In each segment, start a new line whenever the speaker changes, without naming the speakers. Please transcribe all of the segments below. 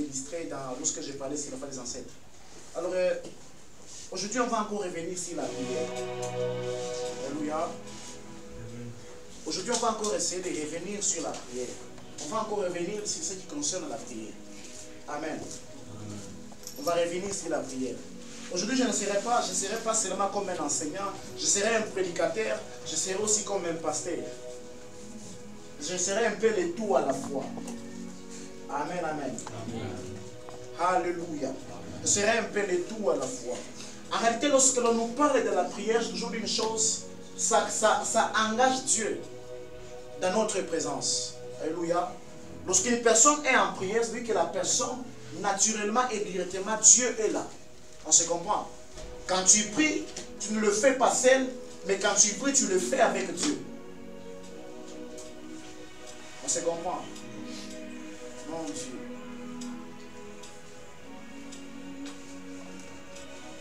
distrait lorsque j'ai parlé sur la foi des ancêtres. Alors, aujourd'hui, on va encore revenir sur la prière. Alléluia. Aujourd'hui, on va encore essayer de revenir sur la prière. On va encore revenir sur ce qui concerne la prière. Amen. On va revenir sur la prière. Aujourd'hui, je ne serai pas seulement comme un enseignant, je serai un prédicateur, je serai aussi comme un pasteur. Je serai un peu le tout à la fois. Amen, amen. Alléluia. Je serai un peu le tout à la fois. En réalité, lorsque l'on nous parle de la prière, je toujours dis une chose, ça engage Dieu dans notre présence. Alléluia. Lorsqu'une personne est en prière, c'est-à-dire que la personne, naturellement et directement, Dieu est là. On se comprend. Quand tu pries, tu ne le fais pas seul, mais quand tu pries, tu le fais avec Dieu. On se comprend. Mon Dieu.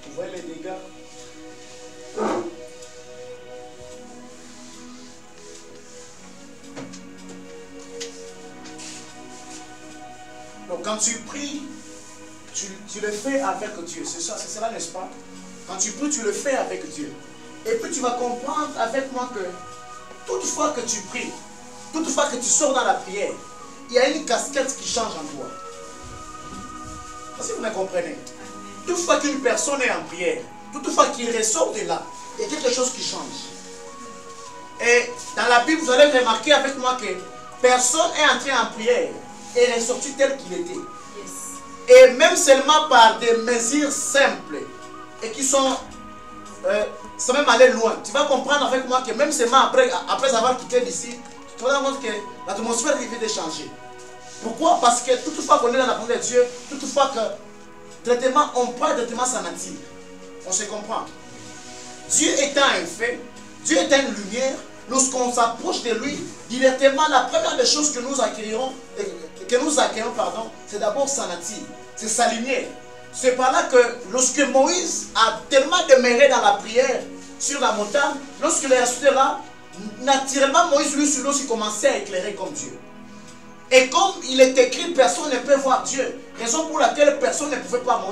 Vous voyez les dégâts? Donc quand tu pries, tu le fais avec Dieu. C'est cela, n'est-ce pas? Quand tu pries, tu le fais avec Dieu. Et puis tu vas comprendre avec moi que toutefois que tu pries, toutefois que tu sors dans la prière, il y a une casquette qui change en toi. Est-ce que vous me comprenez? Toutefois qu'une personne est en prière, toutefois qu'il ressort de là, il y a quelque chose qui change. Et dans la Bible, vous allez remarquer avec moi que personne est entré en prière et ressorti tel qu'il était. Et même seulement par des mesures simples et qui sont sans même aller loin. Tu vas comprendre avec moi que même seulement après avoir quitté d'ici, tu vas te rendre compte que l'atmosphère vient de changer. Pourquoi? Parce que toutefois qu'on est dans la présence de Dieu, toutefois que traitement, on parle de traitement sans nature. On se comprend. Dieu étant un fait, Dieu étant une lumière, lorsqu'on s'approche de lui, directement, la première des choses que nous accueillons, c'est d'abord sa nature, c'est sa lumière. C'est par là que lorsque Moïse a tellement demeuré dans la prière sur la montagne, lorsqu'il est resté là, naturellement Moïse lui sur l'eau commençait à éclairer comme Dieu. Et comme il est écrit, personne ne peut voir Dieu. Raison pour laquelle personne ne pouvait pas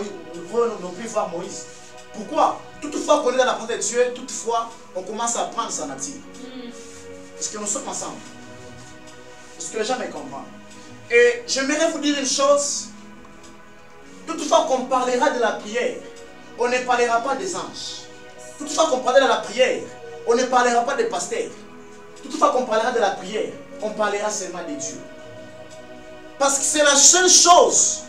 non plus voir Moïse. Pourquoi? Toutefois qu'on est dans la présence de Dieu, toutefois on commence à prendre sa nature. Est-ce que nous sommes ensemble? Est-ce que les gens me comprennent? Et j'aimerais vous dire une chose. Toutefois qu'on parlera de la prière, on ne parlera pas des anges. Toutefois qu'on parlera de la prière, on ne parlera pas des pasteurs. Toutefois qu'on parlera de la prière, on parlera seulement de Dieu. Parce que c'est la seule chose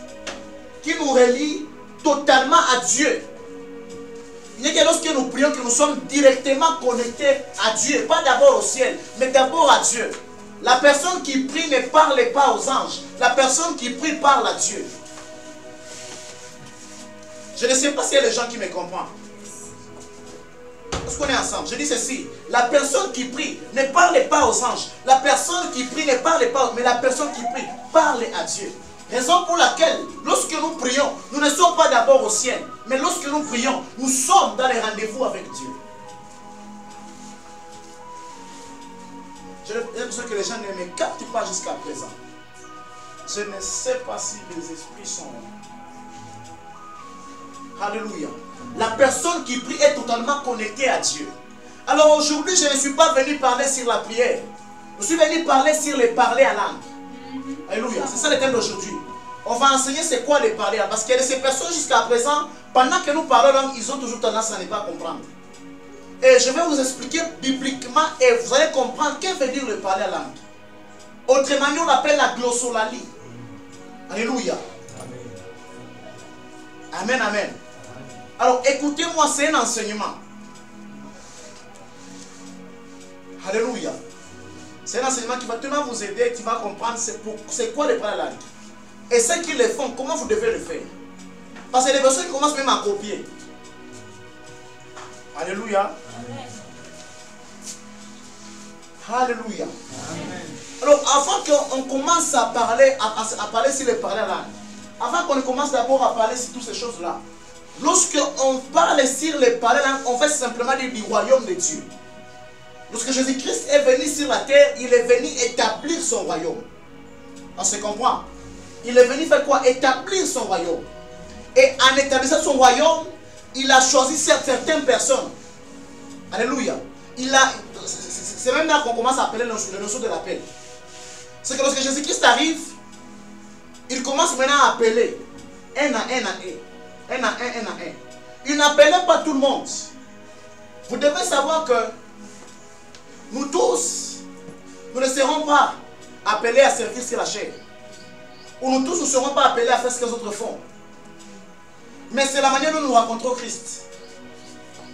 qui nous relie totalement à Dieu. Il n'y a que lorsque nous prions que nous sommes directement connectés à Dieu. Pas d'abord au ciel, mais d'abord à Dieu. La personne qui prie ne parle pas aux anges. La personne qui prie parle à Dieu. Je ne sais pas s'il y a des gens qui me comprennent. Est-ce qu'on est ensemble? Je dis ceci. La personne qui prie ne parle pas aux anges. La personne qui prie ne parle pas, mais la personne qui prie parle à Dieu. Raison pour laquelle, lorsque nous prions, nous ne sommes pas d'abord au ciel. Mais lorsque nous prions, nous sommes dans les rendez-vous avec Dieu. J'ai l'impression que les gens ne me captent pas jusqu'à présent. Je ne sais pas si les esprits sont... Alléluia. La personne qui prie est totalement connectée à Dieu. Alors aujourd'hui, je ne suis pas venu parler sur la prière. Je suis venu parler sur les parler à langue. Alléluia. C'est ça le thème d'aujourd'hui. On va enseigner c'est quoi les parler à langue. Parce que ces personnes jusqu'à présent, pendant que nous parlons langue, ils ont toujours tendance à ne pas comprendre. Et je vais vous expliquer bibliquement et vous allez comprendre que veut dire le parler à langue. Autrement, on l'appelle la glossolalie. Alléluia. Amen, amen. Alors écoutez-moi, c'est un enseignement. Alléluia. C'est un enseignement qui va tellement vous aider, qui va comprendre c'est quoi le parler à langue. Et ceux qui le font, comment vous devez le faire. Parce que les personnes commencent même à copier. Alléluia. Amen. Alléluia. Amen. Alors avant qu'on commence à parler sur le parler à langue, avant qu'on commence d'abord à parler sur toutes ces choses-là, lorsque on parle sur le parler à langue, on fait simplement dire du royaume de Dieu. Lorsque Jésus-Christ est venu sur la terre, il est venu établir son royaume. On se comprend? il est venu faire quoi? Établir son royaume. Et en établissant son royaume, il a choisi certaines personnes. Alléluia. C'est même là qu'on commence à appeler le notion de l'appel. C'est que lorsque Jésus-Christ arrive, il commence maintenant à appeler un à un. Il n'appelait pas tout le monde. Vous devez savoir que nous tous, nous ne serons pas appelés à servir sur la chair. Ou nous tous ne serons pas appelés à faire ce que les autres font. Mais c'est la manière dont nous rencontrons Christ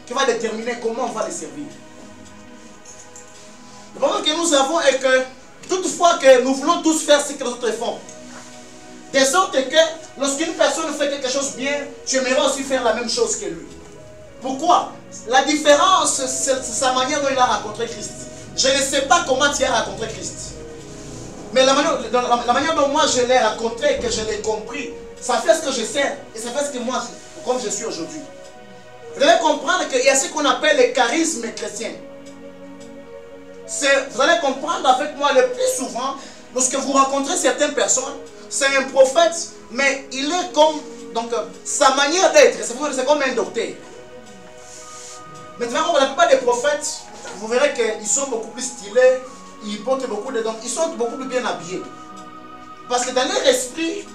qui va déterminer comment on va les servir. Le problème que nous avons est que toutefois que nous voulons tous faire ce que les autres font. De sorte que lorsqu'une personne fait quelque chose bien, tu aimerais aussi faire la même chose que lui. Pourquoi? La différence, c'est sa manière dont il a rencontré Christ. Je ne sais pas comment tu as rencontré Christ. Mais la manière dont moi je l'ai rencontré et que je l'ai compris, ça fait ce que je sais et ça fait ce que moi, comme je suis aujourd'hui. Vous devez comprendre qu'il y a ce qu'on appelle les charismes chrétiens. Vous allez comprendre avec moi le plus souvent, lorsque vous rencontrez certaines personnes, c'est un prophète, mais il est comme, donc sa manière d'être, c'est comme un docteur. Maintenant, la plupart des prophètes, vous verrez qu'ils sont beaucoup plus stylés, ils portent beaucoup de dons, ils sont beaucoup plus bien habillés. Parce que dans leur esprit,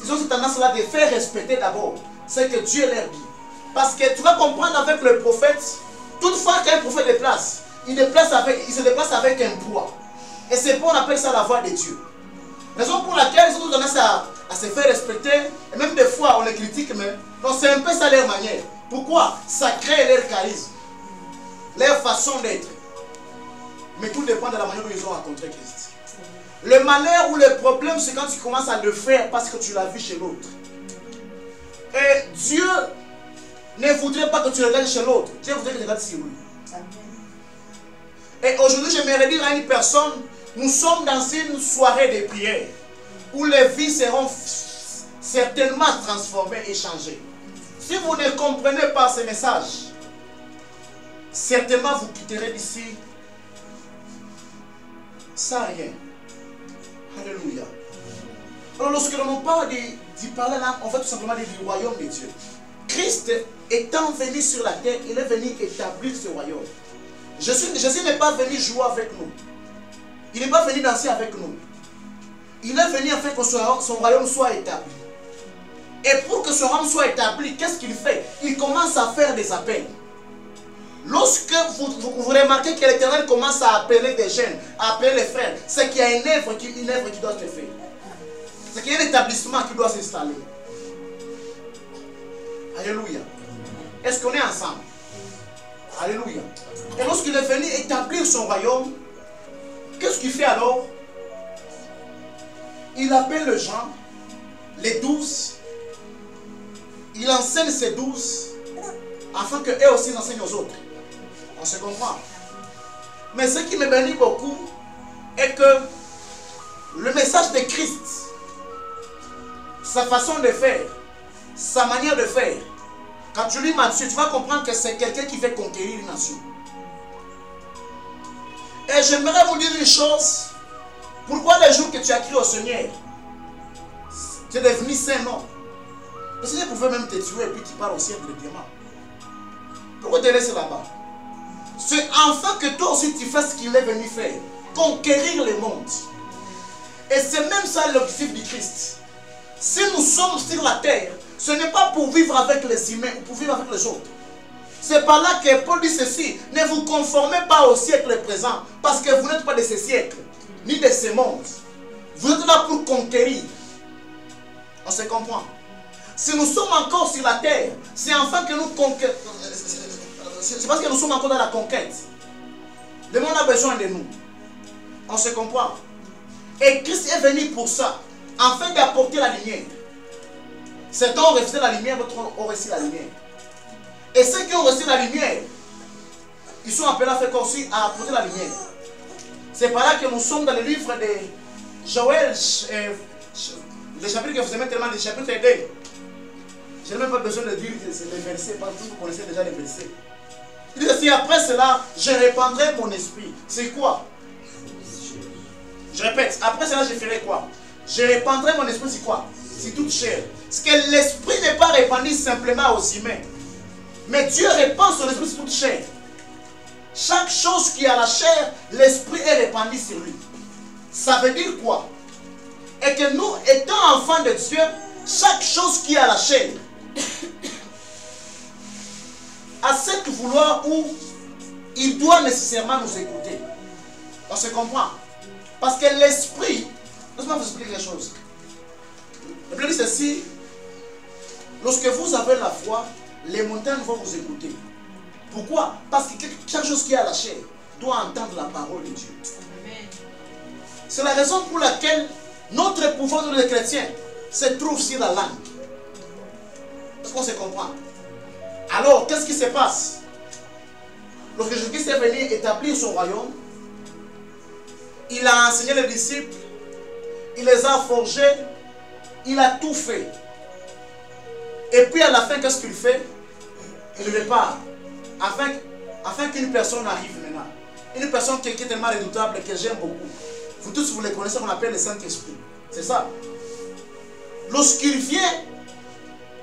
ils ont cette tendance-là de faire respecter d'abord ce que Dieu leur dit. Parce que tu vas comprendre avec le prophète, toutefois qu'un prophète déplace, il se déplace avec un poids. Et c'est pour on appelle ça la voix de Dieu. Raison pour laquelle ils ont tendance à se faire respecter. Et même des fois, on les critique, mais c'est un peu ça leur manière. Pourquoi? Ça crée leur charisme, leur façon d'être. Mais tout dépend de la manière dont ils ont rencontré Christ. Le malheur ou le problème, c'est quand tu commences à le faire parce que tu l'as vu chez l'autre. Et Dieu ne voudrait pas que tu regardes chez l'autre. Dieu voudrait que tu regardes sur lui. Et aujourd'hui, j'aimerais dire à une personne, nous sommes dans une soirée de prière où les vies seront certainement transformées et changées. Si vous ne comprenez pas ce message, certainement vous quitterez d'ici sans rien. Alléluia. Alors lorsque l'on parle d'y parler là, on fait tout simplement du royaume de Dieu. Christ étant venu sur la terre, il est venu établir ce royaume. Jésus n'est pas venu jouer avec nous. Il n'est pas venu danser avec nous. Il est venu afin que son royaume soit établi. Et pour que son royaume soit établi, qu'est-ce qu'il fait? Il commence à faire des appels. Lorsque vous remarquez que l'Éternel commence à appeler des jeunes, à appeler les frères, c'est qu'il y a une œuvre qui doit se faire. C'est qu'il y a un établissement qui doit s'installer. Alléluia. Est-ce qu'on est ensemble? Alléluia. Et lorsqu'il est venu établir son royaume, qu'est-ce qu'il fait alors? Il appelle les gens, les 12, il enseigne ces 12, afin qu'eux aussi enseignent aux autres. On se comprend. Mais ce qui me bénit beaucoup est que le message de Christ, sa façon de faire, sa manière de faire, quand tu lis Matthieu, tu vas comprendre que c'est quelqu'un qui veut conquérir une nation. Et j'aimerais vous dire une chose. Pourquoi les jours que tu as crié au Seigneur, tu es devenu saint, non? Le Seigneur pouvait même te tuer et puis tu pars au ciel directement. Pourquoi te laisses là-bas? C'est enfin que toi aussi tu fasses ce qu'il est venu faire. Conquérir le monde. Et c'est même ça l'objectif du Christ. Si nous sommes sur la terre, ce n'est pas pour vivre avec les humains ou pour vivre avec les autres. C'est par là que Paul dit ceci. Ne vous conformez pas au siècle présent. Parce que vous n'êtes pas de ce siècle, ni de ce monde. Vous êtes là pour conquérir. On se comprend. Si nous sommes encore sur la terre, c'est enfin que nous conquérons. C'est parce que nous sommes encore dans la conquête. Le monde a besoin de nous. On se comprend. Et Christ est venu pour ça, afin d'apporter la lumière. Certains ont refusé la lumière, d'autres ont reçu la lumière. Et ceux qui ont reçu la lumière, ils sont appelés à faire comme si à apporter la lumière. C'est par là que nous sommes dans le livre de Joël, le chapitre que vous aimez tellement, le chapitre 2. Je n'ai même pas besoin de dire les versets, parce que vous connaissez déjà les versets. Il dit ainsi, après cela, je répandrai mon esprit. C'est quoi? Je répète, après cela, je ferai quoi? Je répandrai mon esprit sur quoi? Sur toute chair. Parce que l'esprit n'est pas répandu simplement aux humains. Mais Dieu répand son esprit sur toute chair. Chaque chose qui a la chair, l'esprit est répandu sur lui. Ça veut dire quoi? Et que nous, étant enfants de Dieu, chaque chose qui a la chair a cette vouloir où il doit nécessairement nous écouter. On se comprend? Parce que l'esprit, laisse-moi vous expliquer quelque chose. La Bible dit ceci: lorsque vous avez la foi, les montagnes vont vous écouter. Pourquoi? Parce que chaque chose qui a la chair doit entendre la parole de Dieu. C'est la raison pour laquelle notre pouvoir de chrétiens se trouve sur la langue. Est-ce qu'on se comprend? Alors, qu'est-ce qui se passe? Lorsque Jésus-Christ est venu établir son royaume, il a enseigné les disciples, il les a forgés, il a tout fait. Et puis à la fin, qu'est-ce qu'il fait? Il repart. Afin qu'une personne arrive maintenant. Une personne qui est tellement redoutable que j'aime beaucoup. Vous tous, vous les connaissez, on appelle le Saint-Esprit. C'est ça. Lorsqu'il vient,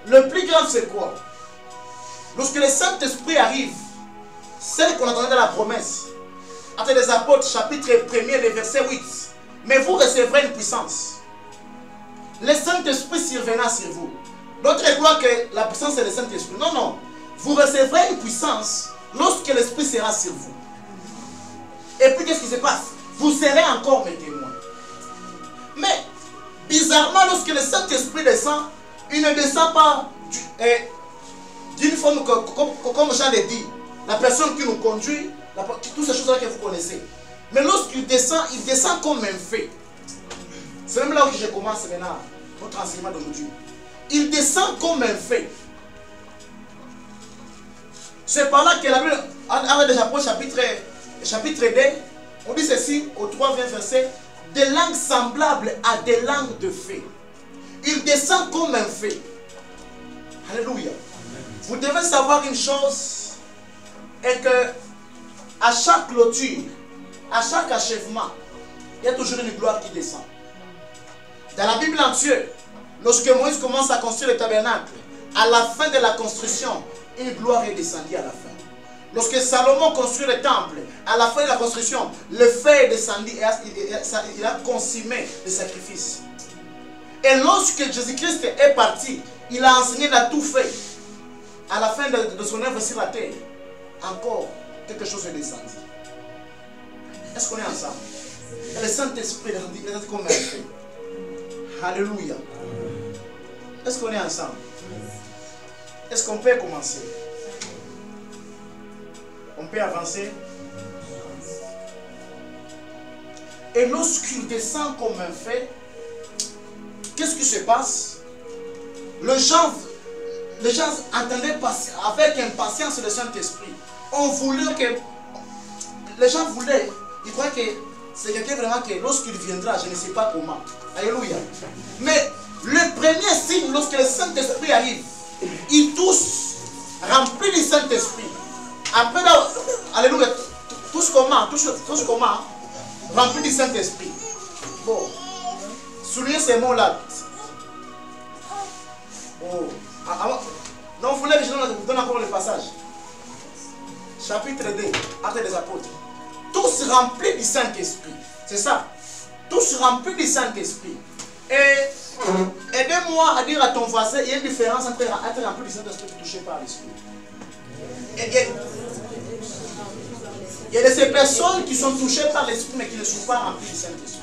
le plus grave c'est quoi? Lorsque le Saint-Esprit arrive, celle qu'on attendait dans la promesse, Actes des Apôtres, chapitre 1er, le verset 8. Mais vous recevrez une puissance. Le Saint-Esprit survenant sur vous. D'autres croient que la puissance c'est le Saint-Esprit. Non, non. Vous recevrez une puissance lorsque l'Esprit sera sur vous. Et puis qu'est-ce qui se passe? Vous serez encore mes témoins. Mais, bizarrement, lorsque le Saint-Esprit descend, il ne descend pas d'une forme comme Jean l'a dit, la personne qui nous conduit, toutes ces choses-là que vous connaissez. Mais lorsqu'il descend, il descend comme un feu. C'est même là où je commence maintenant notre enseignement d'aujourd'hui. Il descend comme un feu. C'est par là que la Bible, en des Apôtres, chapitre 2, on dit ceci au 3e verset: des langues semblables à des langues de feu. Il descend comme un feu. Alléluia. Vous devez savoir une chose, et que à chaque clôture, à chaque achèvement, il y a toujours une gloire qui descend. Dans la Bible entière, lorsque Moïse commence à construire le tabernacle, à la fin de la construction, une gloire est descendue à la fin. Lorsque Salomon construit le temple, à la fin de la construction, le feu est descendu et il a consumé le sacrifice. Et lorsque Jésus-Christ est parti, il a enseigné la tout fait. À la fin de son œuvre sur la terre, encore quelque chose est descendu. Est-ce qu'on est ensemble? Et le Saint-Esprit est descendu comme un feu. Alléluia. Est-ce qu'on est ensemble? Est-ce qu'on peut commencer? On peut avancer. Et lorsqu'il descend comme un feu, qu'est-ce qui se passe? Les gens entendaient avec impatience le Saint-Esprit. On voulait que... Les gens voulaient, ils croyaient que c'est quelqu'un vraiment que lorsqu'il viendra, je ne sais pas comment. Alléluia. Mais le premier signe, lorsque le Saint-Esprit arrive, ils tous remplis du Saint-Esprit. Après, là, alléluia, tous comment? Remplis du Saint-Esprit. Bon, soulignez ces mots-là. Oh. Donc, vous voulez que je vous donne encore le passage. Chapitre 2, Actes des Apôtres. Tous remplis du Saint-Esprit. C'est ça. Tous remplis du Saint-Esprit. Et aidez-moi à dire à ton voisin, il y a une différence entre être rempli du Saint-Esprit et touché par l'Esprit. Il y a de ces personnes qui sont touchées par l'Esprit mais qui ne sont pas remplies du Saint-Esprit.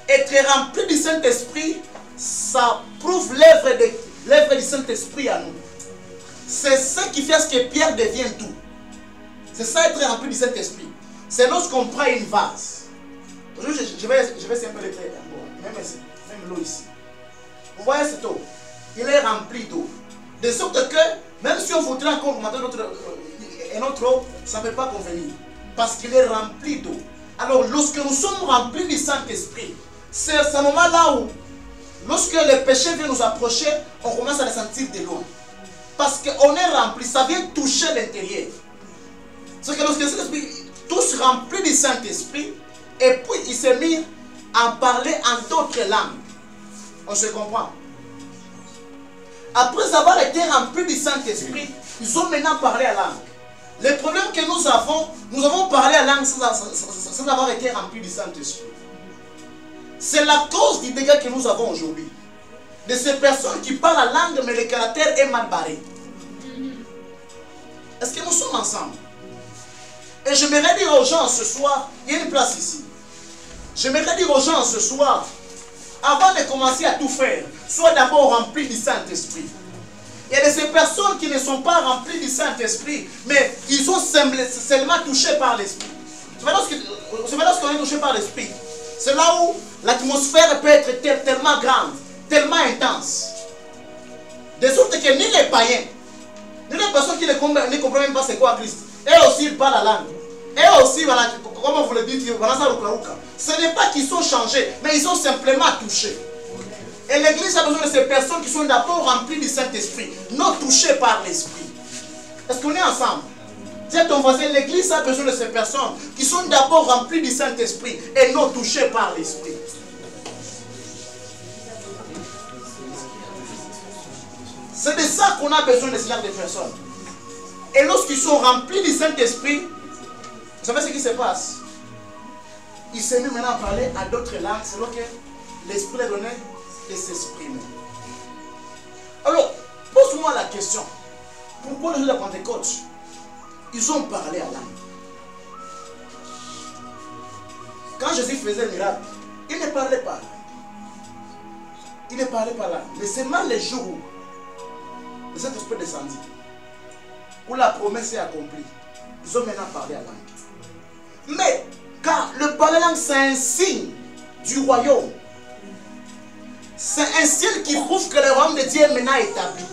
Être rempli du Saint-Esprit, ça prouve l'œuvre du Saint-Esprit à nous. C'est ça qui fait ce que Pierre devient tout. C'est ça être rempli du Saint-Esprit. C'est lorsqu'on prend une vase. Aujourd'hui, je vais simplifier même l'eau ici. Vous voyez cette eau? Il est rempli d'eau. De sorte que, même si on voudrait encore augmenter notre eau, ça ne peut pas convenir. Parce qu'il est rempli d'eau. Alors, lorsque nous sommes remplis du Saint-Esprit, c'est à ce moment-là où, lorsque le péché vient nous approcher, on commence à le sentir de loin. Parce qu'on est rempli, ça vient toucher l'intérieur. C'est que lorsque le Saint-Esprit, tous remplis du Saint-Esprit, et puis il s'est mis à parler en d'autres langues. On se comprend? Après avoir été remplis du Saint-Esprit, ils ont maintenant parlé à langue. Le problème que nous avons parlé à langue sans avoir été remplis du Saint-Esprit. C'est la cause du dégât que nous avons aujourd'hui. De ces personnes qui parlent la langue, mais le caractère est mal barré. Est-ce que nous sommes ensemble? Et j'aimerais dire aux gens ce soir, il y a une place ici. J'aimerais dire aux gens ce soir, avant de commencer à tout faire, sois d'abord rempli du Saint-Esprit. Il y a de ces personnes qui ne sont pas remplies du Saint-Esprit, mais ils sont seulement touchés par l'Esprit. C'est lorsqu'on est touché par l'Esprit. C'est là où l'atmosphère peut être tellement grande, tellement intense. De sorte que ni les païens, ni les personnes qui ne comprennent même pas c'est quoi Christ, eux aussi ils parlent la langue. Eux aussi, voilà, comment vous le dites, ce n'est pas qu'ils sont changés, mais ils sont simplement touchés. Et l'église a besoin de ces personnes qui sont d'abord remplies du Saint-Esprit, non touchées par l'Esprit. Est-ce qu'on est ensemble? Dis à ton voisin, l'église a besoin de ces personnes qui sont d'abord remplies du Saint-Esprit et non touchées par l'Esprit. C'est de ça qu'on a besoin de ce genre de personnes. Et lorsqu'ils sont remplis du Saint-Esprit, vous savez ce qui se passe? Ils se mettent maintenant à parler à d'autres langues selon que l'Esprit leur donné de s'exprimer. Alors, pose-moi la question. Pourquoi les jours de la Pentecôte, ils ont parlé à langue? Quand Jésus faisait le miracle, il ne parlait pas. Il ne parlait pas là. Mais seulement les jours où le Saint-Esprit descendit, où la promesse est accomplie, ils ont maintenant parlé à langue. Mais, car le parler langue, c'est un signe du royaume. C'est un signe qui prouve que le royaume de Dieu est maintenant établi.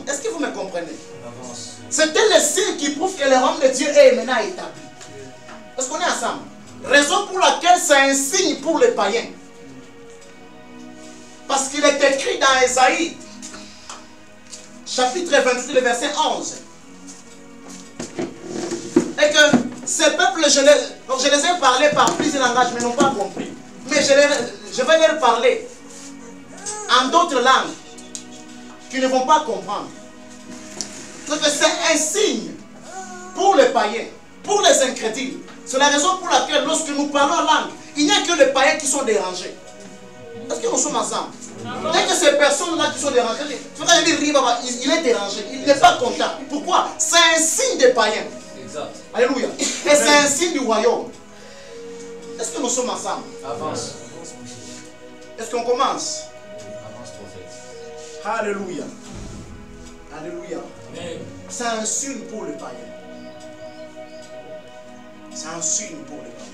Est-ce que vous me comprenez? C'était le signe qui prouve que le royaume de Dieu est maintenant établi. Est-ce qu'on est ensemble? Raison pour laquelle c'est un signe pour les païens. Parce qu'il est écrit dans Ésaïe, chapitre 28, le verset 11. Et que ces peuples, je les ai parlé par plusieurs langages, mais n'ont pas compris. Mais je vais leur parler en d'autres langues qui ne vont pas comprendre. Donc c'est un signe pour les païens, pour les incrédules. C'est la raison pour laquelle lorsque nous parlons en langue, il n'y a que les païens qui sont dérangés. Est-ce que nous sommes ensemble? Dès que ces personnes-là qui sont dérangées, tu vas dire, il est dérangé, il n'est pas content. Pourquoi? C'est un signe des païens. Exact. Alléluia. Et c'est un signe du royaume. Est-ce que nous sommes ensemble? Avance. Est-ce qu'on commence? Avance, prophète. Alléluia. Alléluia. C'est un signe pour le païen. C'est un signe pour le païen.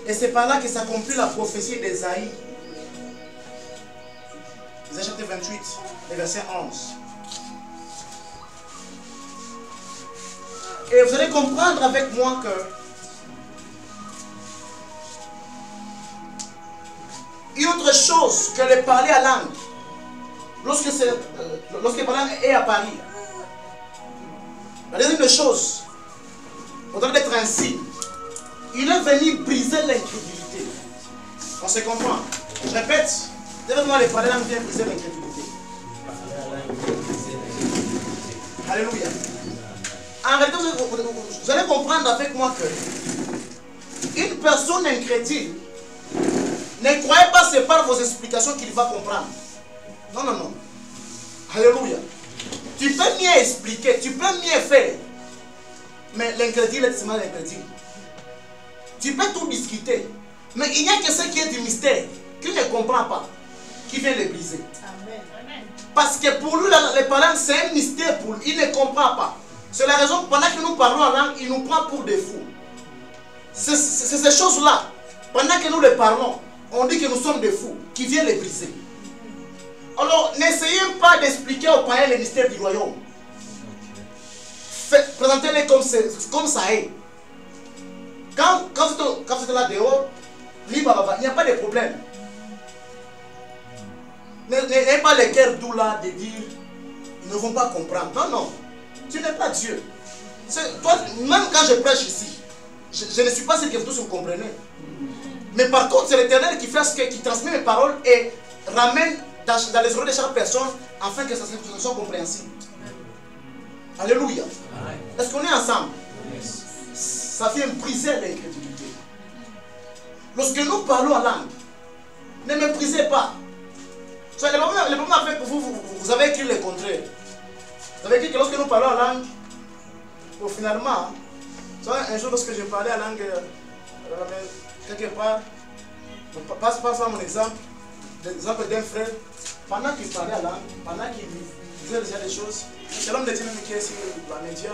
Et c'est par là que s'accomplit la prophétie d'Ésaïe. Ésaïe chapitre 28, le verset 11. Et vous allez comprendre avec moi que une autre chose que le parler à langue, lorsque le parler est à Paris, la deuxième chose, au delà d'être un signe, il est venu briser l'incrédulité. On se comprend. Je répète, devant le parler à langue vient briser l'incrédulité. Alléluia. En réalité, vous allez comprendre avec moi que une personne incrédule ne croyez pas c'est par vos explications qu'il va comprendre. Non, non, non. Alléluia. Tu peux mieux expliquer, tu peux mieux faire. Mais l'incrédule est seulement l'incrédule. Tu peux tout discuter. Mais il n'y a que ce qui est du mystère, qu'il ne comprend pas, qui vient le briser. Amen. Parce que pour lui, les parents, c'est un mystère pour lui. Il ne comprend pas. C'est la raison, pendant que nous parlons en langue, il nous prend pour des fous. C'est ces choses-là, pendant que nous les parlons, on dit que nous sommes des fous, qui viennent les briser. Alors, n'essayez pas d'expliquer aux païens les mystères du royaume. Présentez-les comme ça est. Quand vous êtes là dehors, il n'y a pas de problème. N'ayez pas les cœurs doux là de dire, ils ne vont pas comprendre. Non, non. Tu n'es pas Dieu. Toi, même quand je prêche ici, je ne suis pas sûr que vous tous vous comprenez. Mais par contre, c'est l'Éternel qui fait ce qui transmet mes paroles et ramène dans les oreilles de chaque personne afin que ça soit compréhensible. Alléluia. Est-ce qu'on est ensemble? Ça vient briser l'incrédulité. Lorsque nous parlons en langue, ne méprisez pas. Le problème avec vous avez écrit le contraire. Vous avez écrit que lorsque nous parlons en langue, finalement, un jour lorsque je parlais en langue, quelque part, passe à mon exemple, l'exemple d'un frère, pendant qu'il parlait en langue, pendant qu'il disait déjà des choses, c'est l'homme de Dieu même qui est sur la média,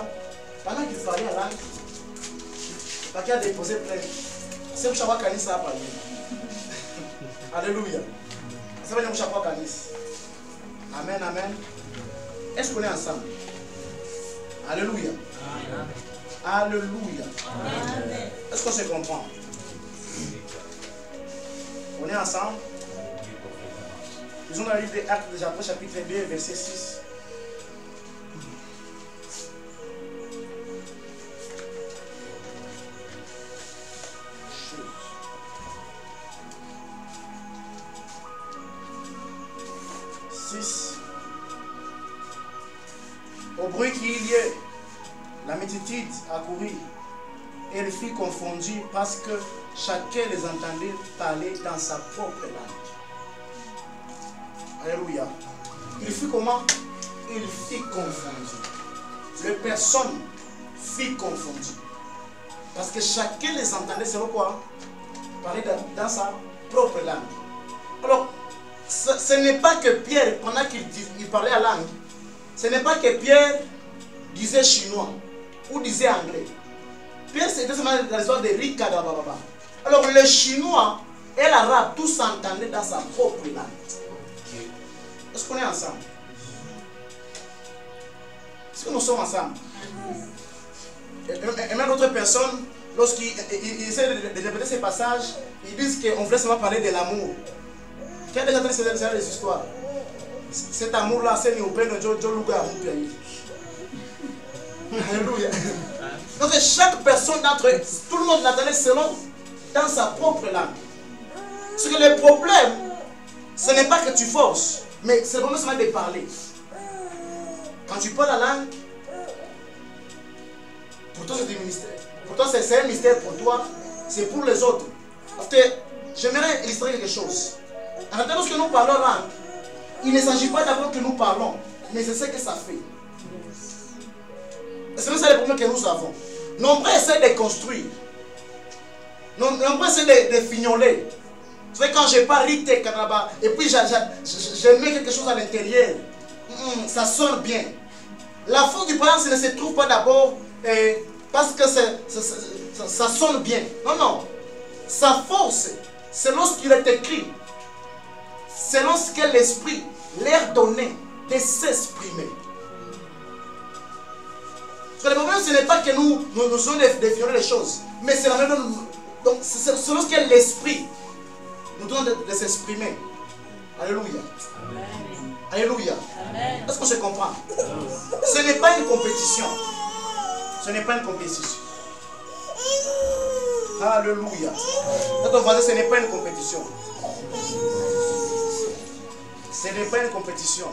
pendant qu'il parlait en langue, il a déposé plainte. C'est pour chaque canis ça a parlé. Alléluia. Ça veut dire chaque canis. Amen, amen. Est-ce qu'on est ensemble? Alléluia. Alléluia. Est-ce qu'on se comprend? On est ensemble. Nous allons dans le livre des Actes des Apôtres, chapitre 2, verset 6. Au bruit qu'il y ait, la multitude accourut et les filles confondues parce que chacun les entendait parler dans sa propre langue. Alléluia. Il fut comment? Il fit confondu. Les personnes fit confondu. Parce que chacun les entendait, c'est quoi? Parler dans sa propre langue. Alors, ce n'est pas que Pierre, pendant qu'il parlait la langue, ce n'est pas que Pierre disait chinois ou disait anglais. Pierre, c'était seulement dans l'histoire de Rika. Alors, le chinois et l'arabe, tous s'entendaient dans sa propre langue. Est-ce qu'on est ensemble? Est-ce que nous sommes ensemble? Et même d'autres personnes, lorsqu'ils essaient de répéter ces passages, ils disent qu'on voulait seulement parler de l'amour. Qui a déjà entendu ces histoires? Cet amour-là, c'est au père de Joe Luga. Alléluia. Donc chaque personne d'entre eux, tout le monde l'entendait selon dans sa propre langue. Parce que le problème, ce n'est pas que tu forces, mais c'est le problème seulement de parler. Quand tu parles la langue, pour toi c'est un mystère. Pour toi c'est un mystère pour toi, c'est pour les autres. Parce que j'aimerais illustrer quelque chose. En réalité, lorsque nous parlons langue, il ne s'agit pas d'abord que nous parlons, mais c'est ce que ça fait. C'est ça le problème que nous avons. Nombreux essaient de construire. Nombreux essaient de fignoler. Tu sais, quand je parle rite kanaba, et puis je mets quelque chose à l'intérieur, ça sonne bien. La force du parlant, ça ne se trouve pas d'abord parce que ça sonne bien. Non, non. Sa force, c'est lorsqu'il est écrit. C'est lorsque l'esprit leur donnait de s'exprimer. Le problème, ce n'est pas que nous sommes définir les choses, mais c'est la même chose. Donc, c'est lorsque l'esprit nous donne de s'exprimer. Alléluia. Amen. Alléluia. Est-ce qu'on se comprend? Ce n'est pas une compétition. Ce n'est pas une compétition. Alléluia. Notre voisin, ce n'est pas une compétition. Ce n'est pas une compétition.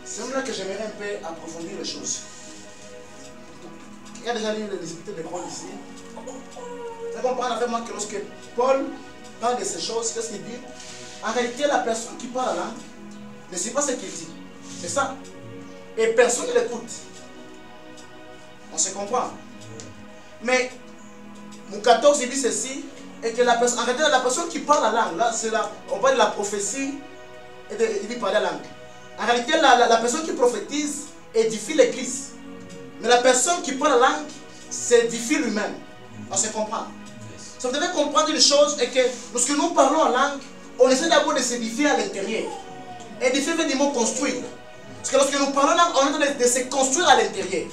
C'est là que j'aimerais un peu approfondir les choses. Il y a déjà lu les épîtres de Paul ici. Vous comprenez avec moi que lorsque Paul parle de ces choses, qu'est-ce qu'il dit? En réalité, la personne qui parle la langue ne sait pas ce qu'il dit. C'est ça. Et personne ne l'écoute. On se comprend. Mais, mon 14, il dit ceci, et que la personne, en réalité, la personne qui parle la langue, là, c'est là, on parle de la prophétie, et il dit parler la langue. En réalité, la personne qui prophétise édifie l'église. Mais la personne qui parle la langue, s'édifie lui-même. On se comprend. Ça, vous devez comprendre une chose, et que lorsque nous parlons en langue, on essaie d'abord de s'édifier à l'intérieur. Édifier veut dire mot construire. Parce que lorsque nous parlons en langue, on est en train de se construire à l'intérieur.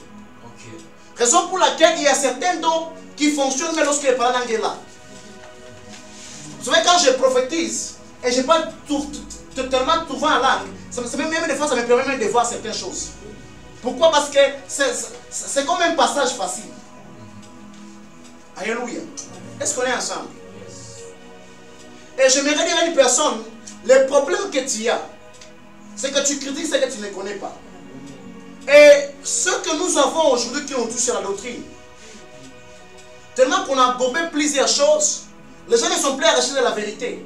Raison pour laquelle il y a certains dons qui fonctionnent même lorsque la langue est là. Vous savez, quand je prophétise, et je parle tout tellement trouvant en langue, même des fois, ça me permet même de voir certaines choses. Pourquoi? Parce que c'est comme un passage facile. Alléluia. Est-ce qu'on est ensemble? Et j'aimerais dire à une personne, le problème que tu as, c'est que tu critiques ce que tu ne connais pas. Et ce que nous avons aujourd'hui qui ont touché sur la doctrine, tellement qu'on a gobé plusieurs choses, les gens ne sont plus à rechercher la vérité.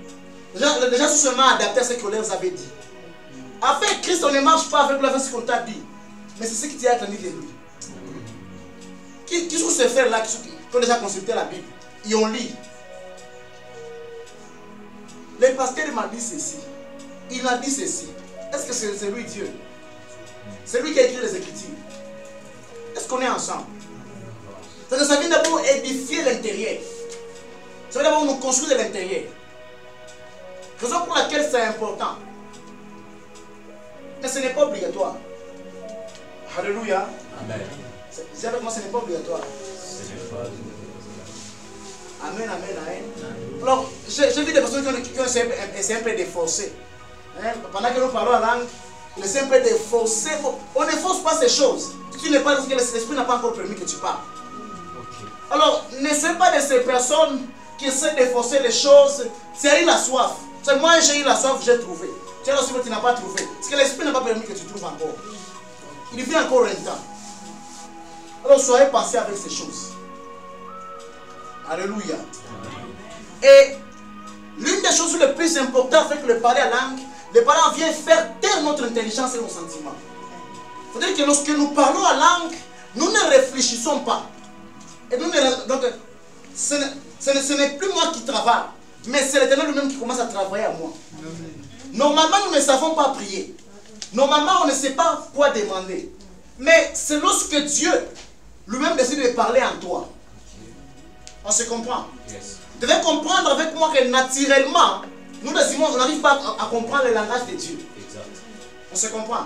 Les gens sont seulement adaptés à ce que leur avait dit. Avec Christ, on ne marche pas avec ce qu'on t'a dit. Mais c'est ce qui t'a entendu de lui. Qui sont ces frères-là qui ont déjà consulté la Bible? Ils ont lu. Le pasteur m'a dit ceci. Il a dit ceci. Est-ce que c'est lui Dieu? C'est lui qui a écrit les Écritures. Est-ce qu'on est ensemble? Ça vient d'abord édifier l'intérieur. Ça vient d'abord nous construire de l'intérieur. Raison pour laquelle c'est important. Mais ce n'est pas obligatoire. Alléluia.
Amen.
Dis avec moi, ce n'est pas obligatoire. Amen, amen, amen. Alors, j'ai vu des personnes qui ont essayé un peu de forcer. Pendant que nous parlons en langue, on essaie un peu de forcer. On ne force pas ces choses. Tu n'es pas, l'esprit n'a pas encore permis que tu parles. Alors, ne soyez pas de ces personnes qui essaient de forcer les choses. Tu as eu la soif. Moi, j'ai eu la soif, j'ai trouvé. Tu as la soif, tu n'as pas trouvé. Parce que l'esprit n'a pas permis que tu trouves encore. Il vit encore un temps. Alors, soyez patient avec ces choses. Alléluia. Et l'une des choses les plus importantes avec le parler à langue, le parler vient faire taire notre intelligence et nos sentiments. Il faut dire que lorsque nous parlons à langue, nous ne réfléchissons pas. Et nous donc, ce n'est plus moi qui travaille, mais c'est l'Éternel lui-même qui commence à travailler à moi. Normalement, nous ne savons pas prier. Normalement, on ne sait pas quoi demander. Mais c'est lorsque Dieu lui-même décide de parler en toi. On se comprend. Yes. Vous devez comprendre avec moi que naturellement, nous les humains, on n'arrive pas à comprendre le langage de Dieu. Exact. On se comprend.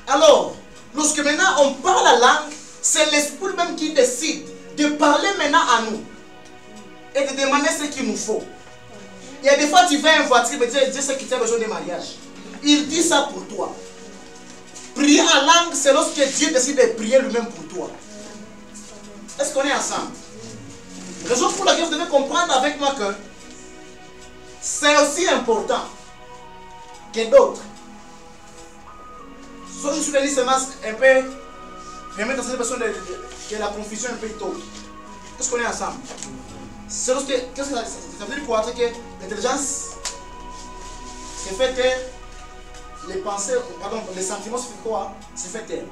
Alors, lorsque maintenant on parle la langue, c'est l'Esprit même qui décide de parler maintenant à nous et de demander ce qu'il nous faut. Il y a des fois, tu vas à une voiture et Dieu sait que tu as besoin de mariage. Il dit ça pour toi. Prier en langue, c'est lorsque Dieu décide de prier lui-même pour toi. Est-ce qu'on est ensemble? Raison pour laquelle vous devez comprendre avec moi que c'est aussi important que d'autres. Soit je suis venu seulement un peu permettre à cette personne que la confusion un peu tôt. Est-ce qu'on est ensemble? C'est lorsque, qu'est-ce que ça veut dire quoi? C'est que l'intelligence, c'est fait taire, les pensées, pardon, les sentiments, c'est fait quoi? C'est fait taire.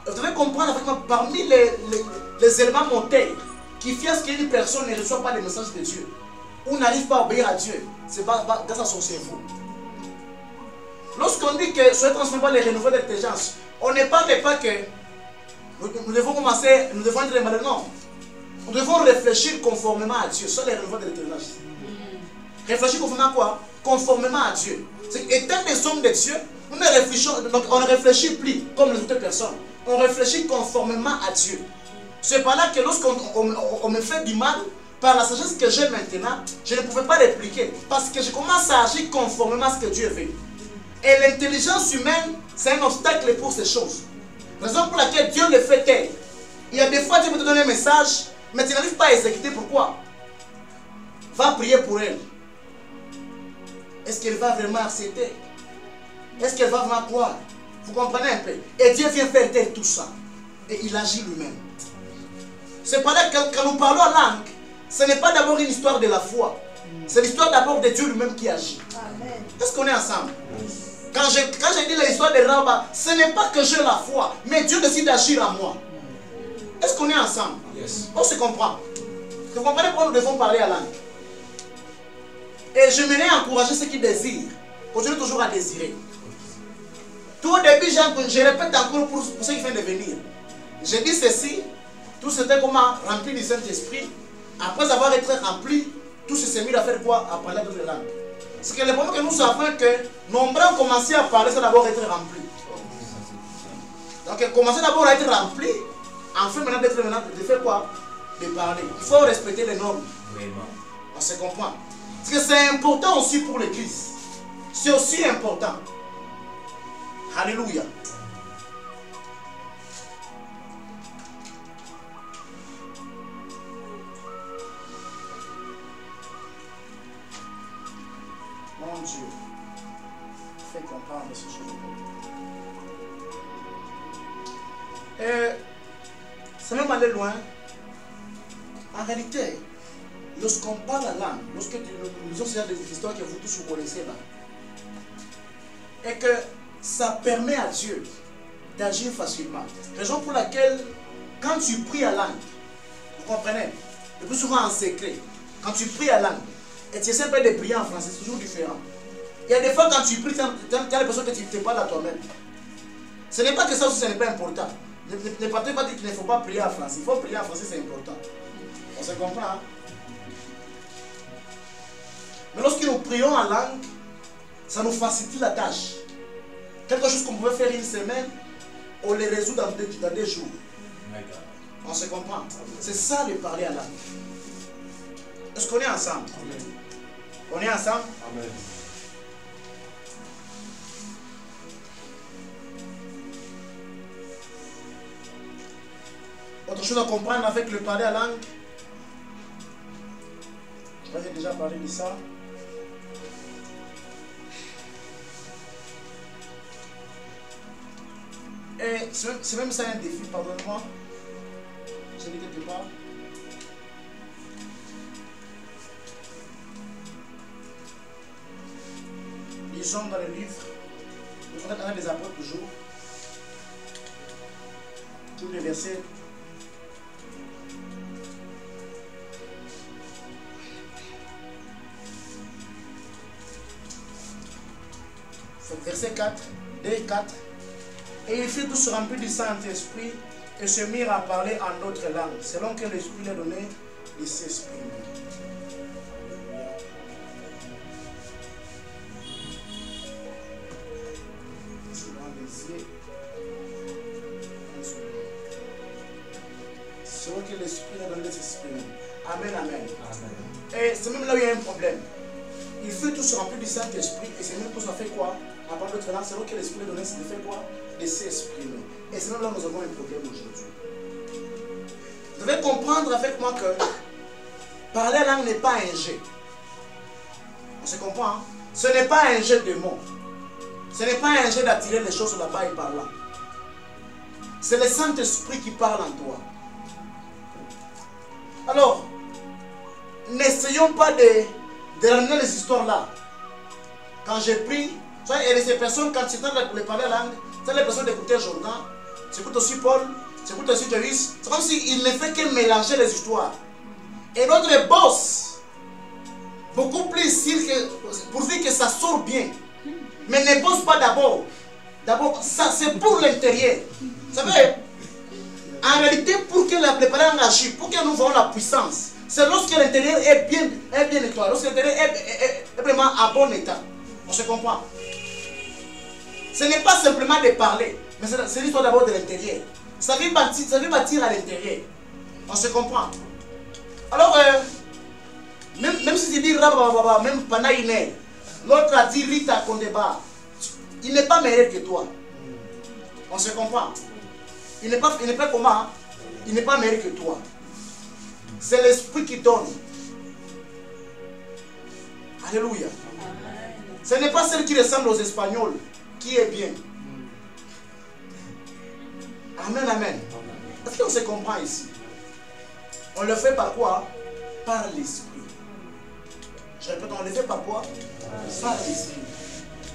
Vous devez comprendre avec moi, parmi les éléments moteurs qui fait ce qu'une personne ne reçoit pas les messages de Dieu ou n'arrive pas à obéir à Dieu, c'est grâce à son cerveau. Lorsqu'on dit que soyez transformés par les renouvelés d'intelligence, on ne parle pas que nous devons commencer, nous devons être malades, non. Nous devons réfléchir conformément à Dieu, sur les renouvelés d'intelligence. Réfléchir conformément à quoi? Conformément à Dieu. Étant des hommes de Dieu, nous ne réfléchissons, donc on ne réfléchit plus comme les autres personnes. On réfléchit conformément à Dieu. C'est par là que lorsqu'on me fait du mal, par la sagesse que j'ai maintenant, je ne pouvais pas répliquer. Parce que je commence à agir conformément à ce que Dieu veut. Et l'intelligence humaine, c'est un obstacle pour ces choses. Raison pour laquelle Dieu le fait taire. Il y a des fois, Dieu peut te donner un message, mais tu n'arrives pas à exécuter. Pourquoi? Va prier pour elle. Est-ce qu'elle va vraiment accepter? Est-ce qu'elle va vraiment croire? Vous comprenez un peu? Et Dieu vient faire taire tout ça. Et il agit lui-même. C'est pas là que quand nous parlons en langue, ce n'est pas d'abord une histoire de la foi. C'est l'histoire d'abord de Dieu lui-même qui agit. Est-ce qu'on est ensemble? Quand je dis l'histoire de Ramba, ce n'est pas que j'ai la foi, mais Dieu décide d'agir en moi. Est-ce qu'on est ensemble? Yes. On se comprend. Vous comprenez pourquoi nous devons parler en langue? Et j'aimerais encourager ceux qui désirent. Continuez toujours à désirer. Tout au début, je répète encore pour ceux qui viennent de venir. Je dis ceci, tout c'était comment remplir du Saint-Esprit. Après avoir été rempli, tout s'est mis à faire quoi? À parler d'autres langues. C'est que le problème que nous savons que nombreux ont commencé à parler sans d'abord être remplis. Donc commencer d'abord à être rempli, enfin maintenant de faire quoi? De parler. Il faut respecter les normes. On se comprend. Parce que c'est important aussi pour l'Église. C'est aussi important. Alléluia. Mon Dieu, fais comprendre ce choses. Et c'est même aller loin. En réalité, lorsqu'on parle la langue, lorsque nous avons des histoires que vous tous vous connaissez là, et que ça permet à Dieu d'agir facilement. Raison pour laquelle, quand tu pries à langue, vous comprenez, le plus souvent en secret, quand tu pries à langue, et tu essaies de prier en français, c'est toujours différent. Il y a des fois quand tu pries, tu as l'impression que tu te parles à toi-même. Ce n'est pas que ça aussi, ce n'est pas important. Ne partez pas dire qu'il ne faut pas prier en français. Il faut prier en français, c'est important. On se comprend, hein? Mais lorsque nous prions en langue, ça nous facilite la tâche. Quelque chose qu'on pouvait faire une semaine, on les résout dans 2 jours. On se comprend. C'est ça le parler en langue. Est-ce qu'on est ensemble? Amen. On est ensemble? Amen. Autre chose à comprendre avec le parler en langue. J'ai déjà parlé de ça. Et c'est même ça un défi, pardonne-moi. Je dis quelque part. Lisons dans le livre. Nous avons des apôtres toujours. Tous les versets. Verset 4, 2 et 4. Et ils furent tous remplis du Saint-Esprit et se mirent à parler en d'autres langues, selon que l'Esprit leur donnait de s'exprimer. Selon que l'Esprit leur donnait de s'exprimer. Amen, amen. Et c'est même là où il y a un problème. Ils furent tous remplis du Saint-Esprit et c'est même tous à faire quoi? À part d'autres langues, selon que l'Esprit leur donnait de faire quoi? De s'exprimer. Et c'est même là où nous avons un problème aujourd'hui. Vous devez comprendre avec moi que parler la langue n'est pas un jet. On se comprend, hein? Ce n'est pas un jet de mots. Ce n'est pas un jet d'attirer les choses là-bas et par là. C'est le Saint-Esprit qui parle en toi. Alors, n'essayons pas de ramener les histoires là. Quand j'ai pris, et ces personnes, quand c'est temps de parler la langue, c'est les personnes d'écouter Jordan, tu écoutes aussi Paul, tu écoutes aussi Joris. C'est comme s'il ne fait que mélanger les histoires. Et notre boss, beaucoup plus ici, pourvu que ça sort bien. Mais ne bosse pas d'abord. D'abord, ça c'est pour l'intérieur. Vous savez, en réalité, pour que la langue agisse, pour que nous voyons la puissance, c'est lorsque l'intérieur est bien nettoyé, lorsque l'intérieur est vraiment en bon état. On se comprend. Ce n'est pas simplement de parler, mais c'est l'histoire d'abord de l'intérieur. Ça veut bâtir à l'intérieur. On se comprend. Alors, même si tu dis rababa, même pendant une heure, l'autre a dit Rita Kondeba, il n'est pas meilleur que toi. On se comprend. Il n'est pas comment? Il n'est pas meilleur que toi. C'est l'Esprit qui donne. Alléluia. Ce n'est pas celle qui ressemble aux Espagnols qui est bien. Amen, amen. Est-ce qu'on se comprend ici? On le fait par quoi? Par l'Esprit. Je répète, on le fait par quoi? Par l'Esprit.